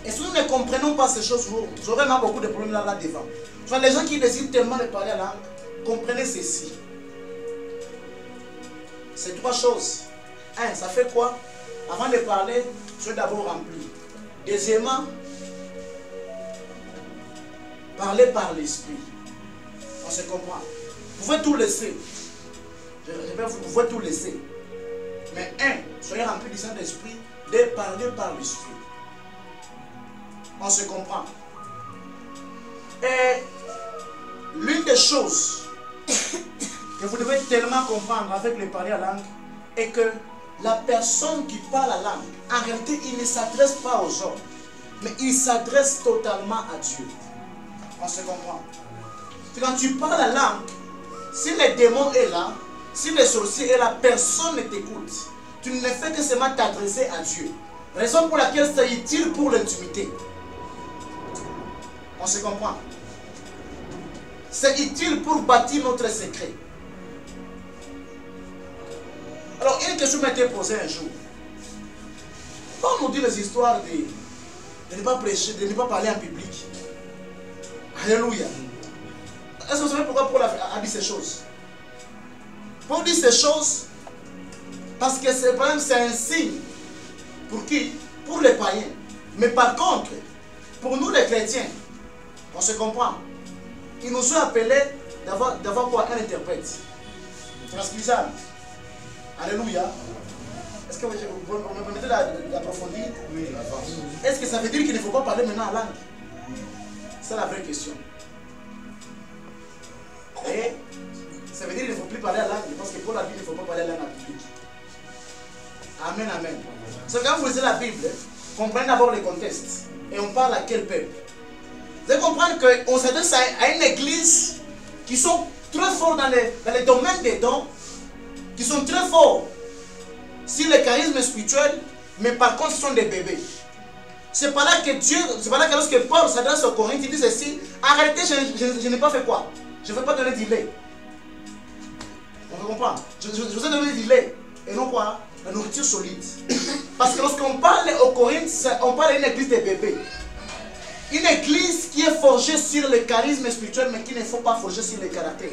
Et si nous ne comprenons pas ces choses, vous aurez même beaucoup de problèmes là devant. Enfin, les gens qui désirent tellement de parler la langue, comprenez ceci. C'est 3 choses. 1, ça fait quoi? Avant de parler, soyez d'abord rempli. Deuxièmement, parlez par l'Esprit. On se comprend. Vous pouvez tout laisser. Vous pouvez tout laisser. Mais 1, soyez remplis du Saint-Esprit. 2, parlez par l'Esprit. On se comprend. Et l'une des choses que vous devez tellement comprendre avec le parler à langue est que la personne qui parle la langue, en réalité, il ne s'adresse pas aux hommes. mais il s'adresse totalement à Dieu. On se comprend. Quand tu parles la langue, si le démon est là, si le sorcier est là, personne ne t'écoute. Tu ne fais que seulement t'adresser à Dieu. Raison pour laquelle c'est utile pour l'intimité. On se comprend. C'est utile pour bâtir notre secret. Alors, une question m'a été posée un jour. Pourquoi on nous dit les histoires de ne pas prêcher, de ne pas parler en public? Alléluia. Est-ce que vous savez pourquoi Paul a dit ces choses? Paul dit ces choses parce que c'est un signe. Pour qui? Pour les païens. Mais par contre, pour nous les chrétiens, on se comprend. Ils nous ont appelés d'avoir quoi? Un interprète. Transmisable. Alléluia. Est-ce que vous me permettez d'approfondir? Oui. Est-ce que ça veut dire qu'il ne faut pas parler maintenant en langue? C'est la vraie question. Et ça veut dire qu'il ne faut plus parler en langue, parce que Paul a dit qu'il ne faut pas parler en langue en public. Amen, amen. C'est quand vous lisez la Bible, comprenez d'abord le contexte. Et on parle à quel peuple? Vous allez comprendre qu'on s'adresse à une église qui sont très forts dans les domaines des dons, qui sont très forts sur le charisme spirituel, mais par contre ce sont des bébés. C'est pas là que Dieu, c'est pas là que lorsque Paul s'adresse aux Corinthiens, il dit ceci: en réalité, je n'ai pas fait quoi? Je ne veux pas donner du lait. On comprend? Je vous ai donné du lait. Et non quoi? La nourriture solide. Parce que lorsqu'on parle aux Corinthiens, on parle d'une église de bébés. Une église qui est forgée sur le charisme spirituel, mais qui ne faut pas forger sur le caractère.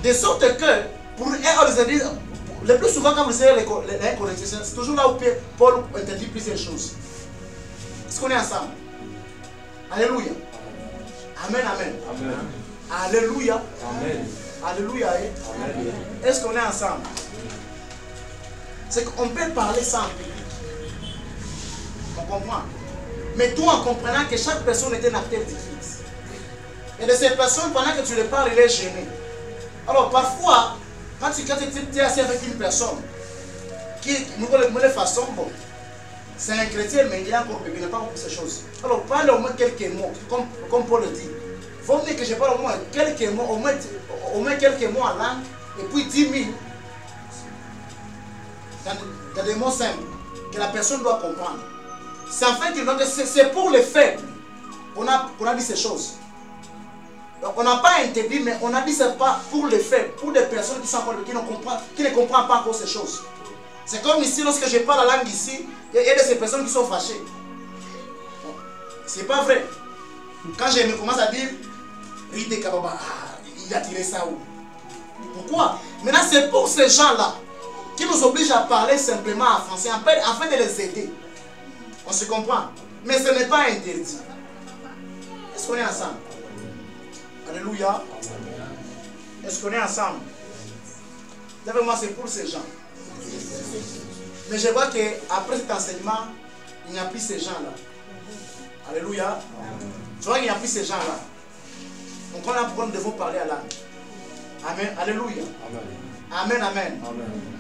De sorte que, pour eux, le plus souvent quand vous lisez les Corinthiens, c'est toujours là où Paul interdit plusieurs choses. Est-ce qu'on est ensemble? Alléluia. Amen, amen. Amen. Alléluia. Amen. Alléluia. Amen. Est-ce qu'on est ensemble? C'est qu'on peut parler sans public. On comprend. Mais tout en comprenant que chaque personne est un acteur du Christ. Et de ces personnes, pendant que tu les parles, il est gêné. Alors parfois, quand tu es assis avec une personne qui me les façon, bon, c'est un chrétien, mais il est encore bébé, il n'a pas compris ces choses. Alors parle au moins quelques mots, comme Paul le dit. Il faut que je parle au moins quelques mots, au moins quelques mots en langue, et puis 10 000 dans des mots simples que la personne doit comprendre. C'est en fait c'est pour les faibles qu'on a dit ces choses. Donc on n'a pas interdit, mais on a dit c'est pas pour les faibles, pour des personnes qui ne comprennent pas encore ces choses. C'est comme ici, lorsque je parle la langue ici, il y a de ces personnes qui sont fâchées. C'est pas vrai. Quand je me commence à dire Rite Kababa, il a tiré ça où? Pourquoi? Maintenant c'est pour ces gens-là qui nous obligent à parler simplement en français, afin de les aider. On se comprend. Mais ce n'est pas interdit. Est-ce qu'on est ensemble? Alléluia. Est-ce qu'on est ensemble? D'après moi, c'est pour ces gens. Mais je vois qu'après cet enseignement, il n'y a plus ces gens-là. Alléluia. Tu vois qu'il n'y a plus ces gens-là. Donc on a pourquoi nous devons parler à l'âme. Amen. Alléluia. Amen, amen.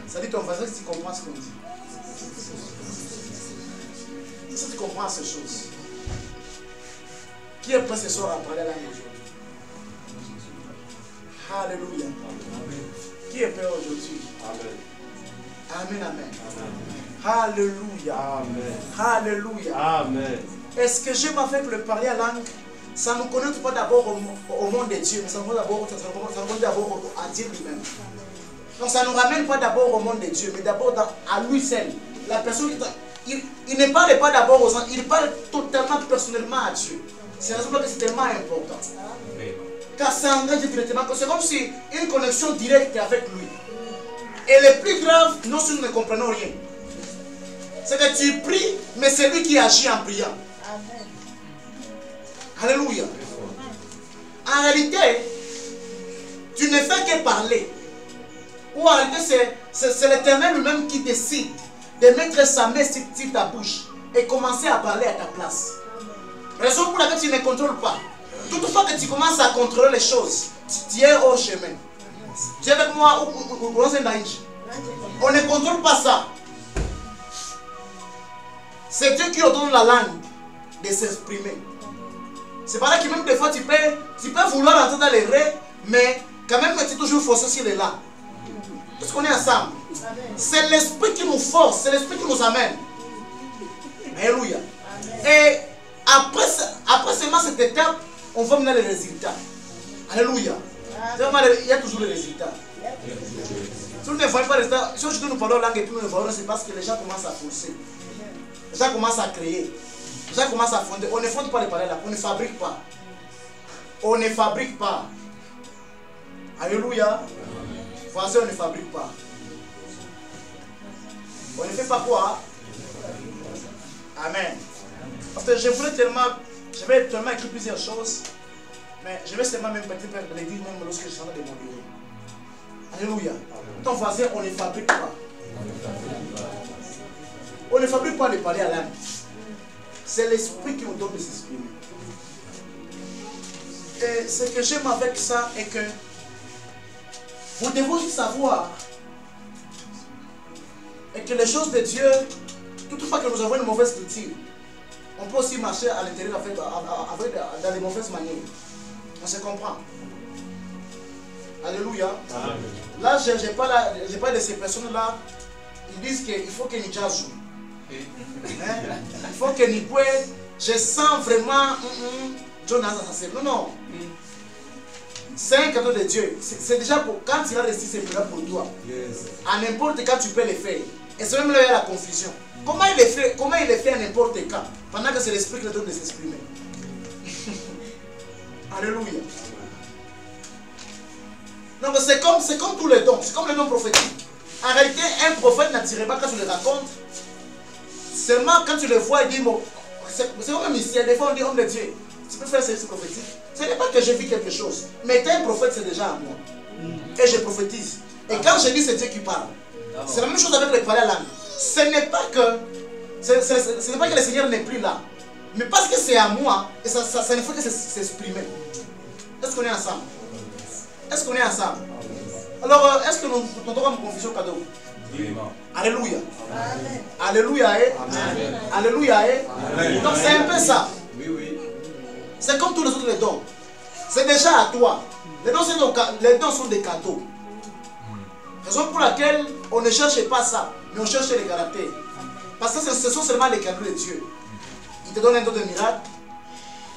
Ça dit ton voisin si tu comprends ce qu'on dit. Si tu comprends ces choses. Qui est prêt ce soir à parler à l'âme aujourd'hui? Alléluia. Qui est prêt aujourd'hui? Amen, amen. Alléluia. Alléluia. Amen. Est-ce que j'aime avec le parler à langue? Ça ne nous connecte pas d'abord au monde de Dieu, mais ça nous connecte d'abord à Dieu lui-même. Donc ça ne nous ramène pas d'abord au monde de Dieu, mais d'abord à lui seul. La personne, il ne parle pas d'abord aux gens, il parle totalement personnellement à Dieu. C'est la raison pour laquelle c'est tellement important. Car ça engage directement, c'est comme si une connexion directe avec lui. Et le plus grave, nous si nous ne comprenons rien, c'est que tu pries, mais c'est lui qui agit en priant. Alléluia. En réalité, tu ne fais que parler. Ou en réalité, c'est l'Éternel lui-même qui décide de mettre sa main sur ta bouche et commencer à parler à ta place. Raison pour laquelle tu ne contrôles pas. Toutefois que tu commences à contrôler les choses, tu es au chemin. Tu es avec moi ou on ne contrôle pas ça. C'est Dieu qui ordonne la langue de s'exprimer. C'est pas là que même des fois tu peux vouloir entrer dans les rêves, mais quand même tu es toujours forcé s'il est là. Parce qu'on est ensemble. C'est l'esprit qui nous force, c'est l'esprit qui nous amène. Alléluia. Et après seulement cette étape, on va mener les résultats. Alléluia. Il y a toujours les résultats. Si vous ne voyez pas les résultats, si aujourd'hui nous parlons langue et puis nous ne voyons, c'est parce que les gens commencent à forcer. Les gens commencent à créer. Les gens commencent à fonder. On ne fonde pas les paroles là, on ne fabrique pas. On ne fabrique pas. Alléluia. Français, on ne fabrique pas. On ne fait pas quoi? Amen. Parce que je vais tellement écrire plusieurs choses, mais je vais seulement même peut-être les dire même lorsque je suis en train de m'oublier. Alléluia. Ton voisin, on ne fabrique pas. On ne fabrique pas de parler à l'âme. C'est l'esprit qui nous donne de s'exprimer. Et ce que j'aime avec ça est que vous devez aussi savoir et que les choses de Dieu, toutefois que nous avons une mauvaise culture, on peut aussi marcher à l'intérieur dans les mauvaises manières. On se comprend. Alléluia. Amen. Là, je n'ai pas de ces personnes-là. Ils disent qu'il faut que nous jazz. Il faut que nous puissions. Je sens vraiment. Non, non. C'est un cadeau de Dieu. C'est déjà pour. Quand il a réussi, c'est pour toi. Yes. À n'importe quand, tu peux le faire. Et c'est même là il y a la confusion. Comment il le fait à n'importe quand, pendant que c'est l'esprit qui le donne de s'exprimer. Alléluia. Non, mais c'est comme tous les dons. C'est comme les dons prophétiques. En réalité, un prophète n'attire pas quand tu le racontes. Seulement quand tu le vois, il dit, bon, c'est comme un mystère. Des fois, on dit, homme de Dieu, tu peux faire ceci prophétique. Ce n'est pas que je vis quelque chose. Mais être un prophète, c'est déjà à moi. Et je prophétise. Et quand je dis, c'est Dieu qui parle. C'est la même chose avec les paroles à langue. Ce n'est pas que le Seigneur n'est plus là. Mais parce que c'est à moi, et ça ne fait que s'exprimer. Est-ce qu'on est ensemble? Est-ce qu'on est ensemble? Alors, est-ce que nous avons une confusion cadeau? Oui. Alléluia. Amen. Alléluia. Amen. Alléluia. Amen. Donc c'est un peu ça. Oui, oui. C'est comme tous les autres dons. C'est déjà à toi. Les dons sont des cadeaux. Raison pour laquelle on ne cherche pas ça, mais on cherche les caractères. Parce que ce sont seulement les cadeaux de Dieu. Il te donne un don de miracle,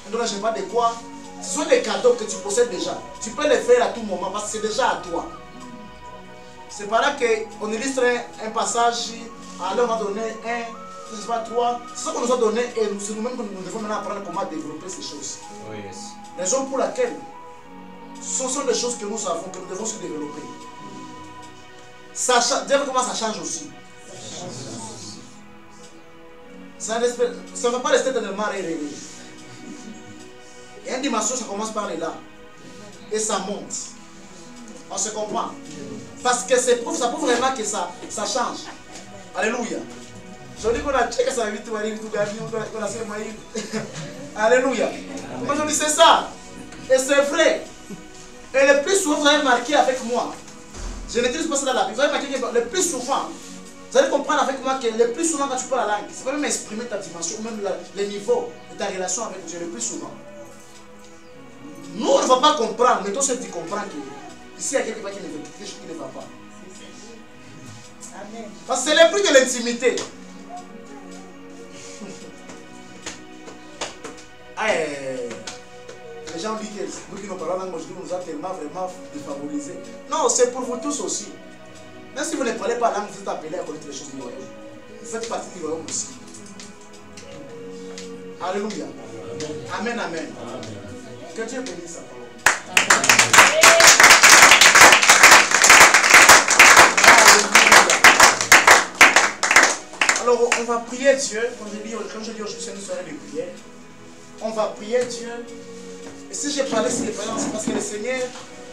un don de je ne sais pas de quoi. Ce sont des cadeaux que tu possèdes déjà. Tu peux les faire à tout moment parce que c'est déjà à toi. C'est par là qu'on illustre un passage. Alors on va donner je ne sais pas, 3. C'est ça qu'on nous a donné et c'est nous-mêmes que nous devons maintenant apprendre comment développer ces choses. Oh yes. Raison pour laquelle ce sont des choses que nous savons, que nous devons se développer. Dieu comment ça change aussi. Ça ne va pas rester tellement rêver. Il y a une dimension, ça commence par là. Et ça monte. On se comprend. Parce que ça prouve vraiment que ça change. Alléluia. Je dis qu'on a checké ça vite, on a fait maïf. Alléluia. Moi je dis c'est ça. Et c'est vrai. Et le plus souvent, vous avez marqué avec moi. Je n'utilise pas ça dans la Bible. Vous avez marqué que le plus souvent, vous allez comprendre avec moi que le plus souvent quand tu parles la langue, c'est pas même exprimer ta dimension, même le niveau de ta relation avec Dieu le plus souvent. Nous, on ne va pas comprendre, mais toi, tu comprends que ici, il y a quelque chose qui ne va pas. Amen. Parce que c'est le prix de l'intimité. Les gens disent que nous qui nous parlons langue aujourd'hui, nous a tellement vraiment défavorisés. Non, c'est pour vous tous aussi. Même si vous ne parlez pas langue, vous êtes appelés à connaître les choses du royaume. Vous faites partie du royaume aussi. Alléluia. Amen, amen. Que Dieu bénisse sa parole. Alors, on va prier Dieu. Comme je dis aujourd'hui, c'est une soirée de prière. On va prier Dieu. Et si j'ai parlé sur les parents, c'est parce que le Seigneur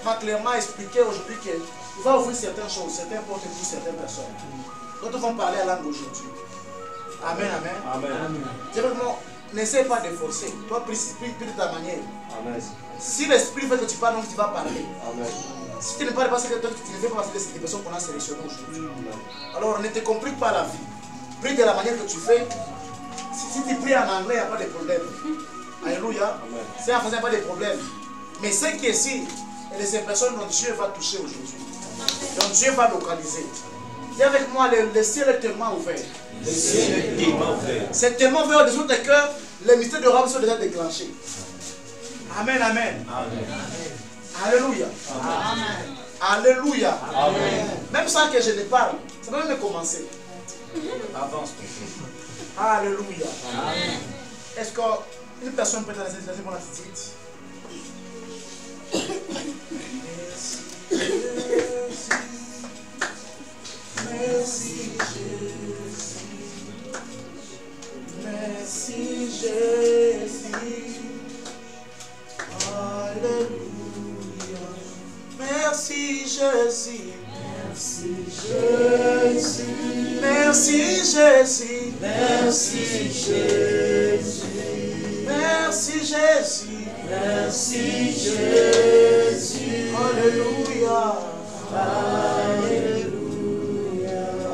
m'a clairement expliqué aujourd'hui qu'il va ouvrir certaines choses, certaines portes pour certaines personnes. D'autres vont parler à langue aujourd'hui. Amen, amen. Amen. Vraiment, n'essaie pas de forcer. Toi, prie de ta manière. Amen. Si l'esprit fait que tu parles, donc tu vas parler. Amen. Si tu ne parles pas, c'est que tu ne fais pas partie des personnes qu'on a sélectionnées aujourd'hui. Alors, ne te complique pas la vie. Prie de la manière que tu fais. Si tu pries en anglais, il n'y a pas de problème. Alléluia. C'est en français, il n'y a pas de problème. Mais ce qui est ici, et ces personnes dont Dieu va toucher aujourd'hui. Donc Dieu va localiser. Dis avec moi, le ciel est tellement ouvert.
Le ciel est tellement ouvert. C'est
tellement ouvert au-dessous de cœur, les mystères de Rome sont déjà déclenchés. Amen, amen.
Amen.
Alléluia.
Amen.
Alléluia.
Amen.
Même sans que je ne parle, ça va même commencer.
Avance.
Alléluia.
Amen.
Est-ce qu'une personne peut être dans cette situation pour la petite? Merci Jésus. Merci Jésus. Alléluia. Merci Jésus. Merci Jésus. Merci Jésus. Merci Jésus. Merci Jésus. Merci Jésus. Alléluia. Alléluia.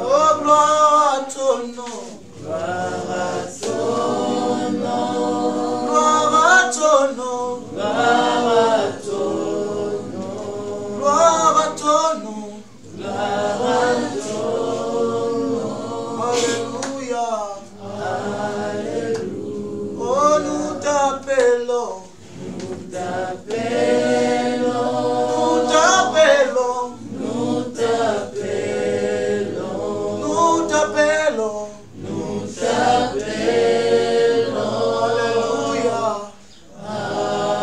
Oh, gloire à ton nom. Gloire à ton nom. Gloire à ton nom. Gloire à ton nom. Gloire à ton nom. Gloire à ton nom. Alléluia. Alléluia. Oh, nous t'appelons. Nous t'appelons. Nous t'appelons. Nous t'appelons. Nous t'appelons. Nous t'appelons. Alléluia.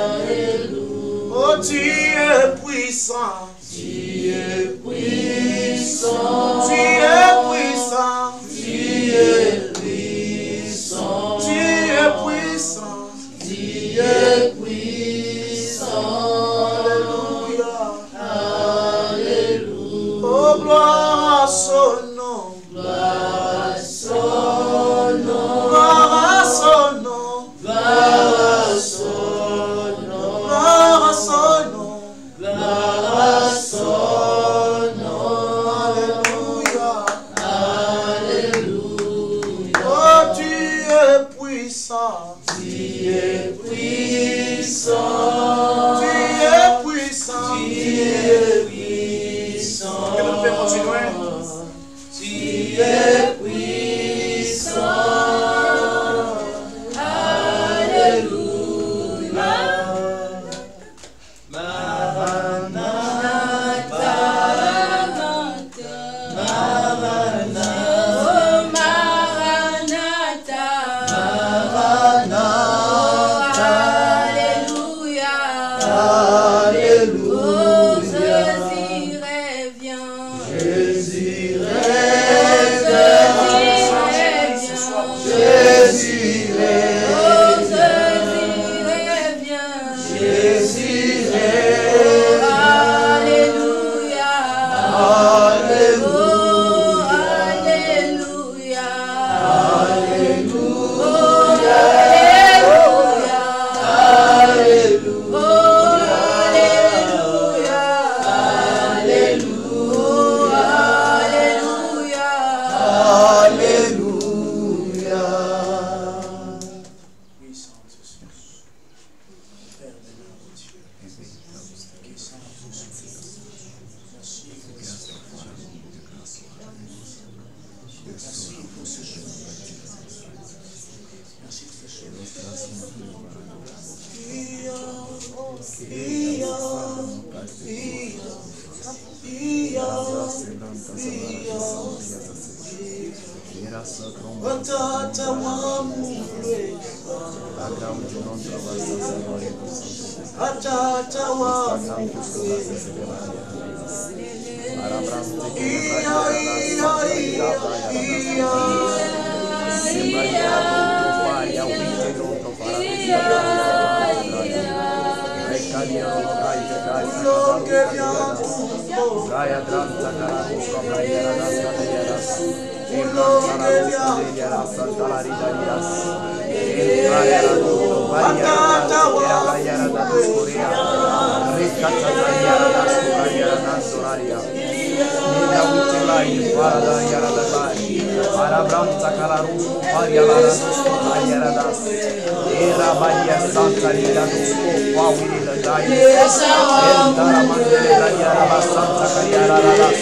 Alléluia. Oh, tu es puissant. Tu es puissant. Tu es puissant. Tu es puissant. Tu es puissant. Tu es puissant. Alléluia. Alléluia. Oh, gloire à son nom. Gloire à son nom. Gloire à son nom. Gloire à son nom. Gloire à son nom. Gloire à son nom. Alléluia. Alléluia. Oh, tu es puissant. Tu es puissant. Tu es puissant. Tu es puissant. Et vous pouvez continuer. Tu es puissant. Alléluia.
Branta Cararuso, Parialadas, Parialadas, Era Baria Santa Lilados, Pauila Dai, Endara Mandela Yaraba Santa Cariaradas,